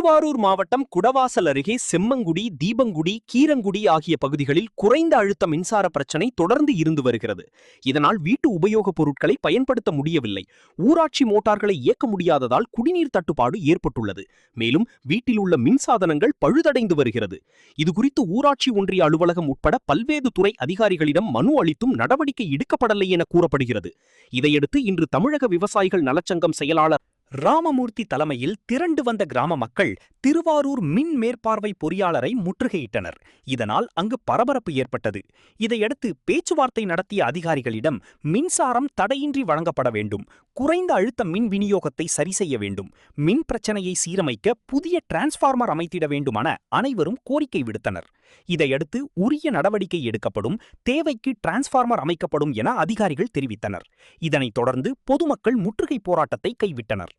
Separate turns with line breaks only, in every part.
திருவாரூர் மாவட்டம் குடவாசல் அருகே செம்மங்குடி, தீபங்குடி, கீரங்குடி ஆகிய பகுதிகளில் குறைந்த அழுத்த மின்சார பிரச்சனை தொடர்ந்து இருந்து வருகிறது. இதனால் வீட்டு உபயோகப் பொருட்களை பயன்படுத்த முடியவில்லை. ஊராட்சி மோட்டார்களை இயக்க முடியாததால் குடிநீர் தட்டுப்பாடு ஏற்பட்டுள்ளது. மேலும் வீட்டில் உள்ள மின்சாதனங்கள் பழுதடைந்து வருகிறது. இதுகுறித்து ஊராட்சி ஒன்றிய அலுவலகம் உட்பட பல்வேறு துறை அதிகாரிகளிடம் மனு அளித்தும் நடவடிக்கை எடுக்கப்படவில்லை என கூறப்படுகிறது. இதையடுத்து இன்று தமிழக விவசாயிகள் நலச்சங்கம் செயலாளர் ராமமூர்த்தி தலைமையில் திரண்டு வந்த கிராம மக்கள் திருவாரூர் மின் மேற்பார்வை பொறியாளரை முற்றுகையிட்டனர். இதனால் அங்கு பரபரப்பு ஏற்பட்டது. இதையடுத்து பேச்சுவார்த்தை நடத்திய அதிகாரிகளிடம் மின்சாரம் தடையின்றி வழங்கப்பட வேண்டும், குறைந்த அழுத்த மின் விநியோகத்தை சரி செய்ய வேண்டும், மின் பிரச்சனையை சீரமைக்க புதிய டிரான்ஸ்பார்மர் அமைத்திட வேண்டுமென அனைவரும் கோரிக்கை விடுத்தனர். இதையடுத்து உரிய நடவடிக்கை எடுக்கப்படும், தேவைக்கு டிரான்ஸ்பார்மர் அமைக்கப்படும் என அதிகாரிகள் தெரிவித்தனர். இதனைத் தொடர்ந்து பொதுமக்கள் முற்றுகை போராட்டத்தை கைவிட்டனர்.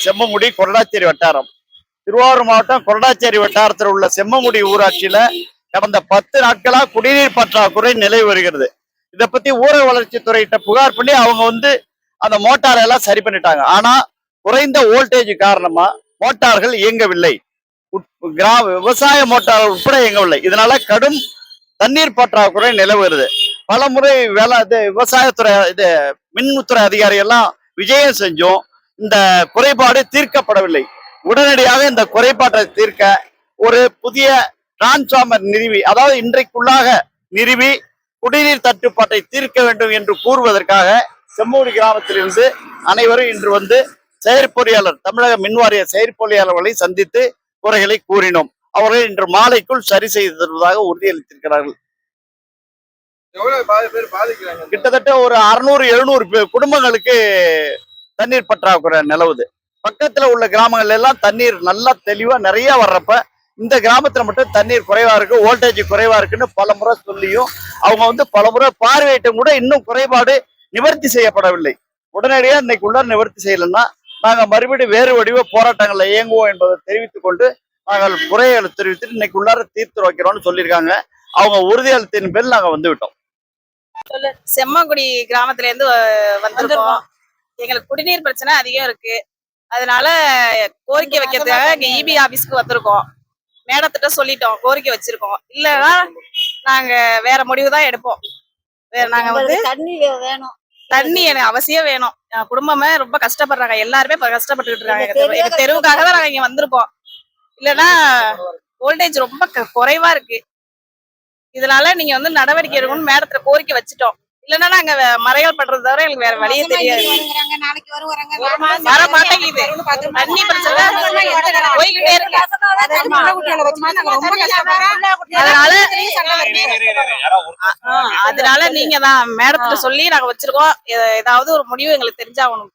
செம்மங்குடி கொரடாச்சேரி வட்டாரம், திருவாரூர் மாவட்டம் கொரடாச்சேரி வட்டாரத்தில் உள்ள செம்மங்குடி ஊராட்சியில கடந்த 10 நாட்களா குடிநீர் பற்றாக்குறை நிலவி வருகிறது. இதை பத்தி ஊரக வளர்ச்சித்துறையிட்ட புகார் பண்ணி அவங்க அந்த மோட்டார் எல்லாம் சரி பண்ணிட்டாங்க. ஆனா குறைந்த வோல்டேஜ் காரணமா மோட்டார்கள் இயங்கவில்லை. விவசாய மோட்டார் உட்பட இயங்கவில்லை. இதனால கடும் தண்ணீர் பற்றாக்குறை நிலவுகிறது. பல முறை விவசாயத்துறை மின்துறை அதிகாரி எல்லாம் விஜயம் செஞ்சோம். இந்த குறைபாடு தீர்க்கப்படவில்லை. உடனடியாக இந்த குறைபாட்டை தீர்க்க ஒரு புதிய டிரான்ஸ்பார்மர் நிறுவி, அதாவது இன்றைக்குள்ளாக நிறுவி குடிநீர் தட்டுப்பாட்டை தீர்க்க வேண்டும் என்று கூறுவதற்காக செம்மங்குடி கிராமத்திலிருந்து அனைவரும் இன்று செயற்பொறியாளர், தமிழக மின்வாரிய செயற்பொறியாளர்களை சந்தித்து குறைகளை கூறினோம். அவர்கள் இன்று மாலைக்குள் சரி செய்து தருவதாக உறுதியளித்திருக்கிறார்கள். கிட்டத்தட்ட ஒரு 600-700 குடும்பங்களுக்கு தண்ணீர் பற்றாக்குறை நிலவுது. பக்கத்துல உள்ள கிராமங்கள்ல எல்லாம் தண்ணீர் நல்லா தெளிவா நிறைய வர்றப்ப இந்த கிராமத்துல மட்டும் தண்ணீர் குறைவா இருக்கு, வோல்டேஜ் குறைவா இருக்குன்னு பல முறை சொல்லியும் அவங்க பல முறை பார்வையிட்டும் கூட இன்னும் குறைபாடு நிவர்த்தி செய்யப்படவில்லை. உடனடியாக இன்னைக்கு உள்ள நிவர்த்தி செய்யலன்னா நாங்க மறுபடியும் வேறு வடிவ போராட்டங்களை இயங்குவோம் என்பதை தெரிவித்துக் கொண்டு நாங்கள் குறைகளை தெரிவித்துட்டு இன்னைக்கு உள்ளார தீர்த்து வைக்கிறோம்னு சொல்லியிருக்காங்க. அவங்க உறுதியளித்தின் பேரில் நாங்க வந்துவிட்டோம்.
செம்மங்குடி கிராமத்துல இருந்து வந்திருக்கோம். எங்களுக்கு குடிநீர் பிரச்சனை அதிகம் இருக்கு. அதனால கோரிக்கை வைக்கிறதுக்காக இங்க இபி ஆபீஸ்க்கு வந்திருக்கோம். மேடத்திட்ட சொல்லிட்டோம், கோரிக்கை வச்சிருக்கோம். இல்லைன்னா நாங்க வேற முடிவு தான் எடுப்போம். நாங்க தண்ணி எனக்கு அவசியம் வேணும். குடும்பமே ரொம்ப கஷ்டப்படுறாங்க, எல்லாருமே கஷ்டப்பட்டுட்டு இருக்காங்க. எங்க தெருவுக்காக தான் நாங்க இங்க வந்திருக்கோம். இல்லைன்னா வோல்டேஜ் ரொம்ப குறைவா இருக்கு. இதனால நீங்க நடவடிக்கை எடுக்கணும்னு மேடத்துல கோரிக்கை வச்சுட்டோம். இல்லன்னா நாங்க மறைகள் பண்றது தவிர எங்களுக்கு வேற வழியே தெரியாது. வர மாட்டேங்குது. தண்ணி பிரச்சனை போய்கிட்டே இருக்கு. அதனால நீங்க தான் மேடத்துல சொல்லி நாங்க வச்சிருக்கோம். ஏதாவது ஒரு முடிவு எங்களுக்கு தெரிஞ்சாகணும்.